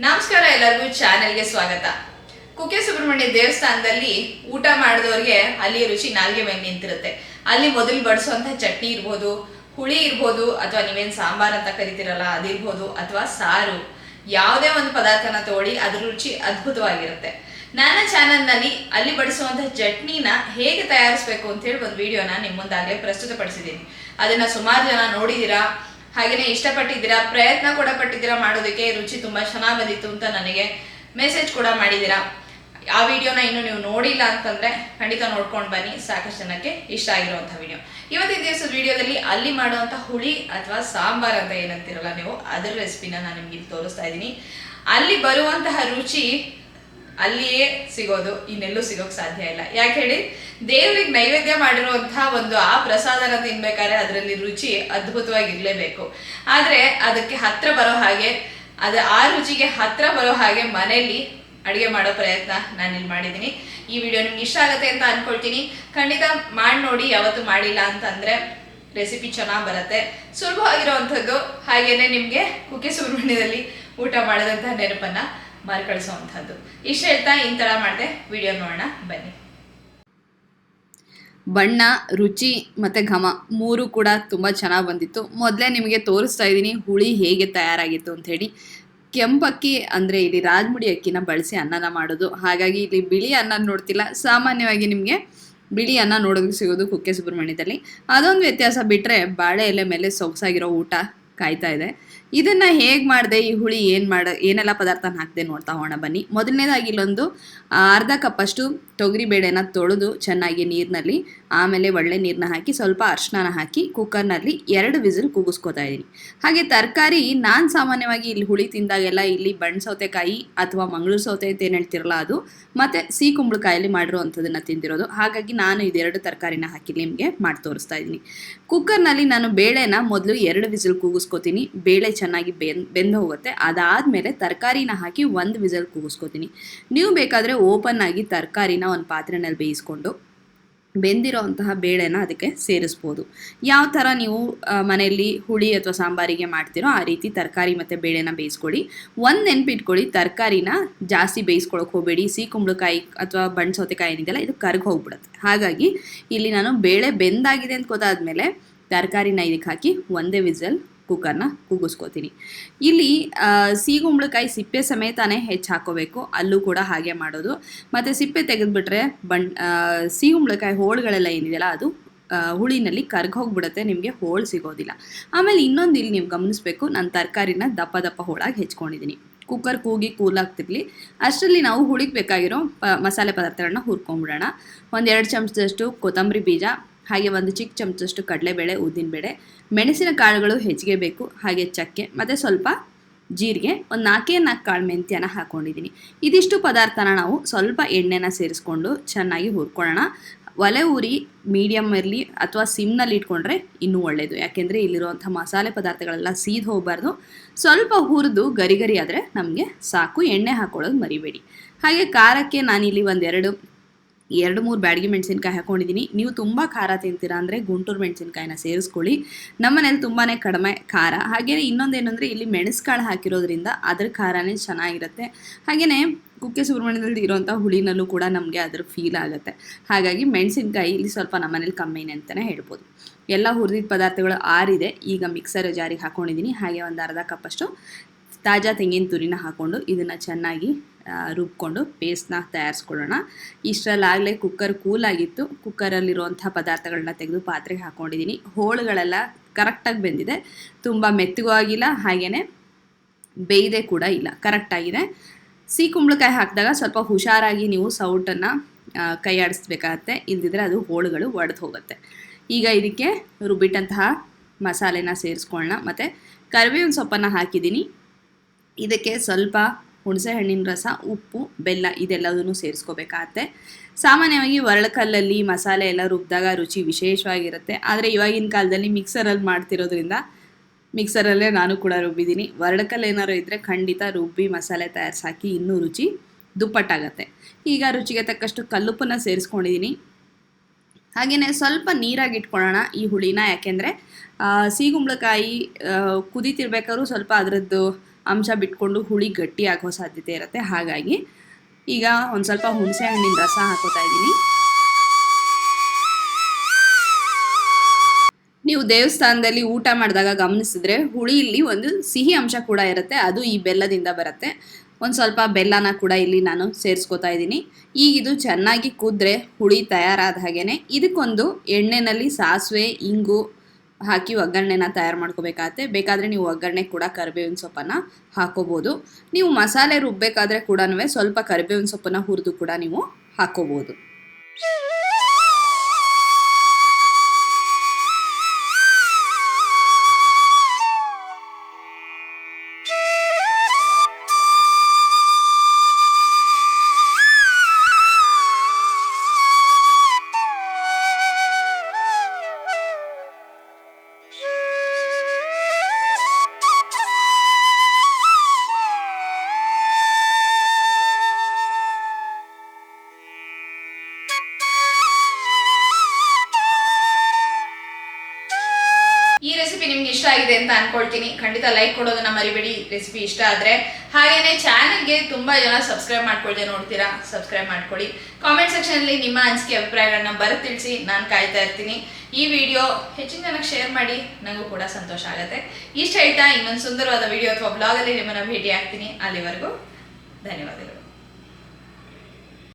ನಮಸ್ಕಾರ, ಎಲ್ಲರಿಗೂ ಚಾನೆಲ್ಗೆ ಸ್ವಾಗತ. ಕುಕ್ಕೆ ಸುಬ್ರಹ್ಮಣ್ಯ ದೇವಸ್ಥಾನದಲ್ಲಿ ಊಟ ಮಾಡಿದವರಿಗೆ ಅಲ್ಲಿ ರುಚಿ ನಾಲ್ಗೆ ಮೇಲೆ ನಿಂತಿರುತ್ತೆ. ಅಲ್ಲಿ ಮೊದಲು ಬಡಿಸುವಂತಹ ಚಟ್ನಿ ಇರ್ಬೋದು, ಹುಳಿ ಇರ್ಬೋದು, ಅಥವಾ ನೀವೇನು ಸಾಂಬಾರ್ ಅಂತ ಕರಿತೀರಲ್ಲ ಅದಿರ್ಬೋದು, ಅಥವಾ ಸಾರು, ಯಾವುದೇ ಒಂದು ಪದಾರ್ಥನ ತಗೊಳ್ಳಿ, ಅದ್ರ ರುಚಿ ಅದ್ಭುತವಾಗಿರುತ್ತೆ. ನನ್ನ ಚಾನಲ್ನಲ್ಲಿ ಅಲ್ಲಿ ಬಡಿಸುವಂತಹ ಚಟ್ನಿನ ಹೇಗೆ ತಯಾರಿಸಬೇಕು ಅಂತ ಹೇಳಿ ಒಂದು ವಿಡಿಯೋನ ನಿಮ್ಮ ಮುಂದಾಗಲೇ ಪ್ರಸ್ತುತಪಡಿಸಿದ್ದೀನಿ. ಅದನ್ನ ಸುಮಾರು ಜನ ನೋಡಿದ್ದೀರಾ, ಹಾಗೆಯೇ ಇಷ್ಟಪಟ್ಟಿದ್ದೀರಾ, ಪ್ರಯತ್ನ ಕೂಡ ಪಟ್ಟಿದ್ದೀರಾ ಮಾಡೋದಕ್ಕೆ. ರುಚಿ ತುಂಬಾ ಚೆನ್ನಾಗಿ ಬಂದಿತ್ತು ಅಂತ ನನಗೆ ಮೆಸೇಜ್ ಕೂಡ ಮಾಡಿದ್ದೀರಾ. ಆ ವಿಡಿಯೋನ ಇನ್ನು ನೀವು ನೋಡಿಲ್ಲ ಅಂತಂದ್ರೆ ಖಂಡಿತ ನೋಡ್ಕೊಂಡು ಬನ್ನಿ, ಸಾಕಷ್ಟು ಜನಕ್ಕೆ ಇಷ್ಟ ಆಗಿರುವಂತಹ ವಿಡಿಯೋ. ಇವತ್ತಿನ ದಿವಸದ ವಿಡಿಯೋದಲ್ಲಿ ಅಲ್ಲಿ ಮಾಡುವಂಥ ಹುಳಿ ಅಥವಾ ಸಾಂಬಾರ್ ಅಂತ ಏನಂತಿರಲ್ಲ ನೀವು, ಅದರ ರೆಸಿಪಿನ ನಾನು ನಿಮ್ಗೆ ಇಲ್ಲಿ ತೋರಿಸ್ತಾ ಇದ್ದೀನಿ. ಅಲ್ಲಿ ಬರುವಂತಹ ರುಚಿ ಅಲ್ಲಿಯೇ ಸಿಗೋದು, ಇನ್ನೆಲ್ಲೂ ಸಿಗೋಕ್ ಸಾಧ್ಯ ಇಲ್ಲ. ಯಾಕೆ ಹೇಳಿ, ದೇವ್ರಿಗೆ ನೈವೇದ್ಯ ಮಾಡಿರುವಂತಹ ಒಂದು ಆ ಪ್ರಸಾದನ ತಿನ್ಬೇಕಾದ್ರೆ ಅದರಲ್ಲಿ ರುಚಿ ಅದ್ಭುತವಾಗಿರ್ಲೇಬೇಕು. ಆದ್ರೆ ಅದಕ್ಕೆ ಹತ್ರ ಬರೋ ಹಾಗೆ, ಆ ರುಚಿಗೆ ಹತ್ರ ಬರೋ ಹಾಗೆ ಮನೆಯಲ್ಲಿ ಅಡುಗೆ ಮಾಡೋ ಪ್ರಯತ್ನ ನಾನು ಇಲ್ಲಿ ಮಾಡಿದ್ದೀನಿ. ಈ ವಿಡಿಯೋ ನಿಮ್ಗೆ ಇಷ್ಟ ಆಗುತ್ತೆ ಅಂತ ಅನ್ಕೊಳ್ತೀನಿ. ಖಂಡಿತ ಮಾಡಿ ನೋಡಿ, ಯಾವತ್ತು ಮಾಡಿಲ್ಲ ಅಂತಂದ್ರೆ ರೆಸಿಪಿ ಚೆನ್ನಾಗಿ ಬರುತ್ತೆ, ಸುಲಭವಾಗಿರುವಂಥದ್ದು. ಹಾಗೇನೆ ನಿಮ್ಗೆ ಕುಕ್ಕೆ ಸುಬ್ರಹ್ಮಣ್ಯದಲ್ಲಿ ಊಟ ಮಾಡಿದಂತಹ ನೆನಪನ್ನ ಮರುಕಳಿಸುವಂಥದ್ದು. ಇಷ್ಟ ಹೇಳ್ತಾ ಇಂತರ ಮಾಡಿದೆ ವಿಡಿಯೋ ನೋಡೋಣ ಬನ್ನಿ. ಬಣ್ಣ, ರುಚಿ ಮತ್ತು ಘಮ ಮೂರು ಕೂಡ ತುಂಬ ಚೆನ್ನಾಗಿ ಬಂದಿತ್ತು. ಮೊದಲೇ ನಿಮಗೆ ತೋರಿಸ್ತಾ ಇದ್ದೀನಿ ಹುಳಿ ಹೇಗೆ ತಯಾರಾಗಿತ್ತು ಅಂಥೇಳಿ. ಕೆಂಪಕ್ಕಿ ಅಂದರೆ ಇಲ್ಲಿ ರಾಜಮುಡಿ ಅಕ್ಕಿನ ಬಳಸಿ ಅನ್ನನ ಮಾಡೋದು. ಹಾಗಾಗಿ ಇಲ್ಲಿ ಬಿಳಿ ಅನ್ನ ನೋಡ್ತಿಲ್ಲ, ಸಾಮಾನ್ಯವಾಗಿ ನಿಮಗೆ ಬಿಳಿ ಅನ್ನ ನೋಡೋದಕ್ಕೆ ಸಿಗೋದು ಕುಕ್ಕೆ ಸುಬ್ರಹ್ಮಣ್ಯದಲ್ಲಿ. ಅದೊಂದು ವ್ಯತ್ಯಾಸ ಬಿಟ್ಟರೆ ಬಾಳೆ ಎಲೆ ಮೇಲೆ ಸೊಗಸಾಗಿರೋ ಊಟ ಕಾಯ್ತಾ ಇದೆ. ಇದನ್ನು ಹೇಗೆ ಮಾಡಿದೆ, ಈ ಹುಳಿ ಏನೆಲ್ಲ ಪದಾರ್ಥನ ಹಾಕಿದೆ ನೋಡ್ತಾ ಹೋಗೋಣ ಬನ್ನಿ. ಮೊದಲನೇದಾಗಿ ಇಲ್ಲೊಂದು ಅರ್ಧ ಕಪ್ಪಷ್ಟು ತೊಗರಿಬೇಳೆನ ತೊಳೆದು ಚೆನ್ನಾಗಿ ನೀರಿನಲ್ಲಿ, ಆಮೇಲೆ ಒಳ್ಳೆ ನೀರನ್ನ ಹಾಕಿ ಸ್ವಲ್ಪ ಅರಿಶಿನ ಹಾಕಿ ಕುಕ್ಕರ್ನಲ್ಲಿ 2 ವಿಸಿಲ್ ಕೂಗಿಸ್ಕೊತಾ ಇದ್ದೀನಿ. ಹಾಗೆ ತರಕಾರಿ, ನಾನು ಸಾಮಾನ್ಯವಾಗಿ ಇಲ್ಲಿ ಹುಳಿ ತಿಂದಾಗೆಲ್ಲ ಇಲ್ಲಿ ಬಣ್ಣ ಸೌತೆಕಾಯಿ ಅಥವಾ ಮಂಗಳೂರು ಸೌತೆ ಅಂತ ಏನು ಹೇಳ್ತಿರಲ್ಲ ಅದು, ಮತ್ತು ಸಿಹಿ ಕುಂಬಳಕಾಯಲ್ಲಿ ಮಾಡಿರುವಂಥದ್ದನ್ನು ತಿಂದಿರೋದು. ಹಾಗಾಗಿ ನಾನು ಇದೆರಡು ತರಕಾರಿನ ಹಾಕಿ ನಿಮಗೆ ಮಾಡಿ ತೋರಿಸ್ತಾ ಇದ್ದೀನಿ. ಕುಕ್ಕರ್ನಲ್ಲಿ ನಾನು ಬೇಳೆನ ಮೊದಲು 2 ವಿಸಿಲ್ ಕೂಗಿಸ್ಕೊತೀನಿ. ಬೇಳೆ ಚೆನ್ನಾಗಿ ಬೆಂದು ಹೋಗುತ್ತೆ. ಅದಾದಮೇಲೆ ತರಕಾರಿನ ಹಾಕಿ 1 ವಿಸಿಲ್ ಕೂಗಿಸ್ಕೊತೀನಿ. ನೀವು ಬೇಕಾದರೆ ಓಪನ್ ಆಗಿ ತರಕಾರಿನ ಒಂದು ಪಾತ್ರೆನಲ್ಲಿ ಬೇಯಿಸ್ಕೊಂಡು ಬೆಂದಿರೋ ಅಂತಹ ಬೇಳೆನ ಅದಕ್ಕೆ ಸೇರಿಸ್ಬೋದು. ಯಾವ ಥರ ನೀವು ಮನೆಯಲ್ಲಿ ಹುಳಿ ಅಥವಾ ಸಾಂಬಾರಿಗೆ ಮಾಡ್ತೀರೋ ಆ ರೀತಿ ತರಕಾರಿ ಮತ್ತು ಬೇಳೆನ ಬೇಯಿಸ್ಕೊಳ್ಳಿ. ಒಂದು ನೆನಪಿಟ್ಕೊಳ್ಳಿ, ತರಕಾರಿನ ಜಾಸ್ತಿ ಬೇಯಿಸ್ಕೊಳಕ್ಕೆ ಹೋಗಬೇಡಿ. ಸಿಹಿ ಕುಂಬಳಕಾಯಿ ಅಥವಾ ಬಣ್ಣ ಸೌತೆಕಾಯಿ ಏನಿದೆಯಲ್ಲ ಇದು ಕರ್ಗೆ ಹೋಗ್ಬಿಡುತ್ತೆ. ಹಾಗಾಗಿ ಇಲ್ಲಿ ನಾನು ಬೇಳೆ ಬೆಂದಾಗಿದೆ ಅಂತ ಗೊತ್ತಾದ್ಮೇಲೆ ತರಕಾರಿನ ಇದಕ್ಕೆ ಹಾಕಿ 1 ವಿಸಲ್ ಕುಕ್ಕರ್ನ ಕೂಗಿಸ್ಕೋತೀನಿ. ಇಲ್ಲಿ ಸಿಹಿ ಕುಂಬಳಕಾಯಿ ಸಿಪ್ಪೆ ಸಮೇತನೇ ಹೆಚ್ಚು ಹಾಕೋಬೇಕು, ಅಲ್ಲೂ ಕೂಡ ಹಾಗೆ ಮಾಡೋದು. ಮತ್ತು ಸಿಪ್ಪೆ ತೆಗೆದುಬಿಟ್ರೆ ಸಿಹಿ ಕುಂಬಳಕಾಯಿ ಹೋಳುಗಳೆಲ್ಲ ಏನಿದೆಯಲ್ಲ ಅದು ಹುಳಿನಲ್ಲಿ ಕರ್ಗೆ ಹೋಗ್ಬಿಡುತ್ತೆ, ನಿಮಗೆ ಹೋಳು ಸಿಗೋದಿಲ್ಲ. ಆಮೇಲೆ ಇನ್ನೊಂದು ಇಲ್ಲಿ ನೀವು ಗಮನಿಸಬೇಕು, ನಾನು ತರಕಾರಿನ ದಪ್ಪ ದಪ್ಪ ಹೋಳಾಗಿ ಹೆಚ್ಕೊಂಡಿದ್ದೀನಿ. ಕುಕ್ಕರ್ ಕೂಗಿ ಕೂಲಾಗ್ತಿರ್ಲಿ ಅಷ್ಟರಲ್ಲಿ ನಾವು ಹುಳಿಗೆ ಬೇಕಾಗಿರೋ ಮಸಾಲೆ ಪದಾರ್ಥಗಳನ್ನ ಹುರ್ಕೊಂಡ್ಬಿಡೋಣ. 1-2 ಚಮಚದಷ್ಟು ಕೊತ್ತಂಬರಿ ಬೀಜ, ಹಾಗೆ 1 ಚಿಕ್ಕ ಚಮಚದಷ್ಟು ಕಡಲೆಬೇಳೆ, ಉದ್ದಿನಬೇಳೆ, ಮೆಣಸಿನ ಕಾಳುಗಳು ಹೆಚ್ಚಿಗೆ ಬೇಕು, ಹಾಗೆ ಚಕ್ಕೆ ಮತ್ತು ಸ್ವಲ್ಪ ಜೀರಿಗೆ, 4 ಕಾಳು ಮೆಂತ್ಯನ ಹಾಕ್ಕೊಂಡಿದ್ದೀನಿ. ಇದಿಷ್ಟು ಪದಾರ್ಥನ ನಾವು ಸ್ವಲ್ಪ ಎಣ್ಣೆನ ಸೇರಿಸ್ಕೊಂಡು ಚೆನ್ನಾಗಿ ಹುರ್ಕೊಳ್ಳೋಣ. ಒಲೆ ಉರಿ ಮೀಡಿಯಮ್ ಇರಲಿ ಅಥವಾ ಸಿಮ್ನಲ್ಲಿ ಇಟ್ಕೊಂಡ್ರೆ ಇನ್ನೂ ಒಳ್ಳೆಯದು. ಯಾಕೆಂದರೆ ಇಲ್ಲಿರುವಂಥ ಮಸಾಲೆ ಪದಾರ್ಥಗಳೆಲ್ಲ ಸೀದ್ ಹೋಗಬಾರ್ದು. ಸ್ವಲ್ಪ ಹುರಿದು ಗರಿ ಗರಿ ಆದರೆ ನಮಗೆ ಸಾಕು. ಎಣ್ಣೆ ಹಾಕ್ಕೊಳ್ಳೋದು ಮರಿಬೇಡಿ. ಹಾಗೆ ಖಾರಕ್ಕೆ ನಾನಿಲ್ಲಿ 2-3 ಬ್ಯಾಡಗಿ ಮೆಣಸಿನ್ಕಾಯಿ ಹಾಕ್ಕೊಂಡಿದ್ದೀನಿ. ನೀವು ತುಂಬ ಖಾರ ತಿಂತೀರಾ ಅಂದರೆ ಗುಂಟೂರು ಮೆಣಸಿನ್ಕಾಯಿನ ಸೇರಿಸ್ಕೊಳ್ಳಿ. ನಮ್ಮನೇಲಿ ತುಂಬಾ ಕಡಿಮೆ ಖಾರ. ಹಾಗೆಯೇ ಇನ್ನೊಂದೇನೆಂದರೆ ಇಲ್ಲಿ ಮೆಣಸುಕಾಳು ಹಾಕಿರೋದ್ರಿಂದ ಅದ್ರ ಖಾರನೇ ಚೆನ್ನಾಗಿರುತ್ತೆ. ಹಾಗೆಯೇ ಕುಕ್ಕೆ ಸುಬ್ರಹ್ಮಣ್ಯದಲ್ಲಿ ಇರೋಂಥ ಹುಳಿನಲ್ಲೂ ಕೂಡ ನಮಗೆ ಅದ್ರ ಫೀಲ್ ಆಗುತ್ತೆ. ಹಾಗಾಗಿ ಮೆಣಸಿನ್ಕಾಯಿ ಇಲ್ಲಿ ಸ್ವಲ್ಪ ನಮ್ಮನೇಲಿ ಕಮ್ಮಿನೇ ಅಂತಲೇ ಹೇಳ್ಬೋದು. ಎಲ್ಲ ಹುರಿದಿದ್ದ ಪದಾರ್ಥಗಳು ಆರಿದೆ. ಈಗ ಮಿಕ್ಸರ್ ಜಾರಿಗೆ ಹಾಕ್ಕೊಂಡಿದ್ದೀನಿ. ಹಾಗೆ 1 ಅರ್ಧ ಕಪ್ಪಷ್ಟು ತಾಜಾ ತೆಂಗಿನ ತುರಿನ ಹಾಕ್ಕೊಂಡು ಇದನ್ನು ಚೆನ್ನಾಗಿ ರುಬ್ಕೊಂಡು ಪೇಸ್ಟ್ನ ತಯಾರಿಸ್ಕೊಳ್ಳೋಣ. ಇಷ್ಟರಲ್ಲಾಗಲೇ ಕುಕ್ಕರ್ ಕೂಲಾಗಿತ್ತು. ಕುಕ್ಕರಲ್ಲಿರುವಂಥ ಪದಾರ್ಥಗಳನ್ನ ತೆಗೆದು ಪಾತ್ರೆಗೆ ಹಾಕ್ಕೊಂಡಿದ್ದೀನಿ. ಹೋಳುಗಳೆಲ್ಲ ಕರೆಕ್ಟಾಗಿ ಬೆಂದಿದೆ, ತುಂಬ ಮೆತ್ತಗೂ ಆಗಿಲ್ಲ, ಹಾಗೆಯೇ ಬೇಯ್ದೆ ಕೂಡ ಇಲ್ಲ, ಕರೆಕ್ಟಾಗಿದೆ. ಸಿಹಿ ಕುಂಬಳಕಾಯಿ ಹಾಕಿದಾಗ ಸ್ವಲ್ಪ ಹುಷಾರಾಗಿ ನೀವು ಸೌಟನ್ನು ಕೈ ಆಡಿಸ್ಬೇಕಾಗತ್ತೆ, ಇಲ್ದಿದ್ರೆ ಅದು ಹೋಳುಗಳು ಒಡೆದು ಹೋಗುತ್ತೆ. ಈಗ ಇದಕ್ಕೆ ರುಬ್ಬಿಟ್ಟಂತಹ ಮಸಾಲೆನ ಸೇರಿಸ್ಕೊಳ್ಳೋಣ. ಮತ್ತು ಕರಿಬೇವಿನ ಸೊಪ್ಪನ್ನು ಹಾಕಿದ್ದೀನಿ. ಇದಕ್ಕೆ ಸ್ವಲ್ಪ ಹುಣಸೆ ಹಣ್ಣಿನ ರಸ, ಉಪ್ಪು, ಬೆಲ್ಲ ಇದೆಲ್ಲದನ್ನು ಸೇರಿಸ್ಕೋಬೇಕಾಗತ್ತೆ. ಸಾಮಾನ್ಯವಾಗಿ ಒರಳಕಲ್ಲಲ್ಲಿ ಮಸಾಲೆ ಎಲ್ಲ ರುಬ್ಬಿದಾಗ ರುಚಿ ವಿಶೇಷವಾಗಿರುತ್ತೆ. ಆದರೆ ಇವಾಗಿನ ಕಾಲದಲ್ಲಿ ಮಿಕ್ಸರಲ್ಲಿ ಮಾಡ್ತಿರೋದ್ರಿಂದ ಮಿಕ್ಸರಲ್ಲೇ ನಾನು ಕೂಡ ರುಬ್ಬಿದ್ದೀನಿ. ಒರಳಕಲ್ಲು ಏನಾದ್ರು ಇದ್ದರೆ ಖಂಡಿತ ರುಬ್ಬಿ ಮಸಾಲೆ ತಯಾರಿಸಾಕಿ ಇನ್ನೂ ರುಚಿ ದುಪ್ಪಟ್ಟಾಗತ್ತೆ. ಈಗ ರುಚಿಗೆ ತಕ್ಕಷ್ಟು ಕಲ್ಲುಪ್ಪನ್ನು ಸೇರಿಸ್ಕೊಂಡಿದ್ದೀನಿ. ಹಾಗೆಯೇ ಸ್ವಲ್ಪ ನೀರಾಗಿ ಇಟ್ಕೊಳ್ಳೋಣ ಈ ಹುಳಿನ. ಯಾಕೆಂದರೆ ಸಿಹಿ ಕುಂಬಳಕಾಯಿ ಕುದೀತಿರ್ಬೇಕಾದ್ರೂ ಸ್ವಲ್ಪ ಅದರದ್ದು ಅಂಶ ಬಿಟ್ಕೊಂಡು ಹುಳಿ ಗಟ್ಟಿ ಆಗೋ ಸಾಧ್ಯತೆ ಇರುತ್ತೆ. ಹಾಗಾಗಿ ಈಗ ಒಂದು ಸ್ವಲ್ಪ ಹುಣಸೆ ಹಣ್ಣಿನ ರಸ ಹಾಕೋತಾ ಇದ್ದೀನಿ. ನೀವು ದೇವಸ್ಥಾನದಲ್ಲಿ ಊಟ ಮಾಡಿದಾಗ ಗಮನಿಸಿದ್ರೆ ಹುಳಿ ಇಲ್ಲಿ ಒಂದು ಸಿಹಿ ಅಂಶ ಕೂಡ ಇರುತ್ತೆ, ಅದು ಈ ಬೆಲ್ಲದಿಂದ ಬರುತ್ತೆ. ಒಂದು ಸ್ವಲ್ಪ ಬೆಲ್ಲನ ಕೂಡ ಇಲ್ಲಿ ನಾನು ಸೇರಿಸ್ಕೊತಾ ಇದ್ದೀನಿ. ಈಗ ಇದು ಚೆನ್ನಾಗಿ ಕುದ್ರೆ ಹುಳಿ ತಯಾರಾದ ಹಾಗೇನೆ ಇದಕ್ಕೊಂದು ಎಣ್ಣೆನಲ್ಲಿ ಸಾಸಿವೆ ಇಂಗು ಹಾಕಿ ಒಗ್ಗರಣೆನ ತಯಾರು ಮಾಡ್ಕೋಬೇಕಾಗತ್ತೆ. ಬೇಕಾದರೆ ನೀವು ಒಗ್ಗರಣೆ ಕೂಡ ಕರಿಬೇವಿನ ಸೊಪ್ಪನ್ನು ಹಾಕೋಬೋದು. ನೀವು ಮಸಾಲೆ ರುಬ್ಬಬೇಕಾದ್ರೆ ಕೂಡ ಸ್ವಲ್ಪ ಕರಿಬೇವಿನ ಸೊಪ್ಪನ್ನು ಹುರಿದು ಕೂಡ ನೀವು ಹಾಕೋಬೋದು. ಈ ರೆಸಿಪಿ ನಿಮ್ಗೆ ಇಷ್ಟ ಆಗಿದೆ ಅಂತ ಅನ್ಕೊಳ್ತೀನಿ. ಖಂಡಿತ ಲೈಕ್ ಕೊಡೋದನ್ನ ಮರಿಬೇಡಿ ರೆಸಿಪಿ ಇಷ್ಟ ಆದ್ರೆ. ಹಾಗೇನೆ ಚಾನೆಲ್ಗೆ ತುಂಬಾ ಜನ ಸಬ್ಸ್ಕ್ರೈಬ್ ಮಾಡ್ಕೊಳ್ದೆ ನೋಡ್ತೀರಾ, ಸಬ್ಸ್ಕ್ರೈಬ್ ಮಾಡ್ಕೊಳ್ಳಿ. ಕಾಮೆಂಟ್ ಸೆಕ್ಷನ್ ಅಲ್ಲಿ ನಿಮ್ಮ ಅನಿಸಿಕೆ ಅಭಿಪ್ರಾಯಗಳನ್ನ ಬರೆದು ತಿಳಿಸಿ, ನಾನು ಕಾಯ್ತಾ ಇರ್ತೀನಿ. ಈ ವಿಡಿಯೋ ಹೆಚ್ಚಿನ ಜನಕ್ಕೆ ಶೇರ್ ಮಾಡಿ, ನನಗೂ ಕೂಡ ಸಂತೋಷ ಆಗುತ್ತೆ. ಇಷ್ಟ ಹೇಳ್ತಾ ಇನ್ನೊಂದು ಸುಂದರವಾದ ವಿಡಿಯೋ ಅಥವಾ ಬ್ಲಾಗ್ ಅಲ್ಲಿ ನಿಮ್ಮನ್ನ ಭೇಟಿ ಆಗ್ತೀನಿ. ಅಲ್ಲಿವರೆಗೂ ಧನ್ಯವಾದಗಳು.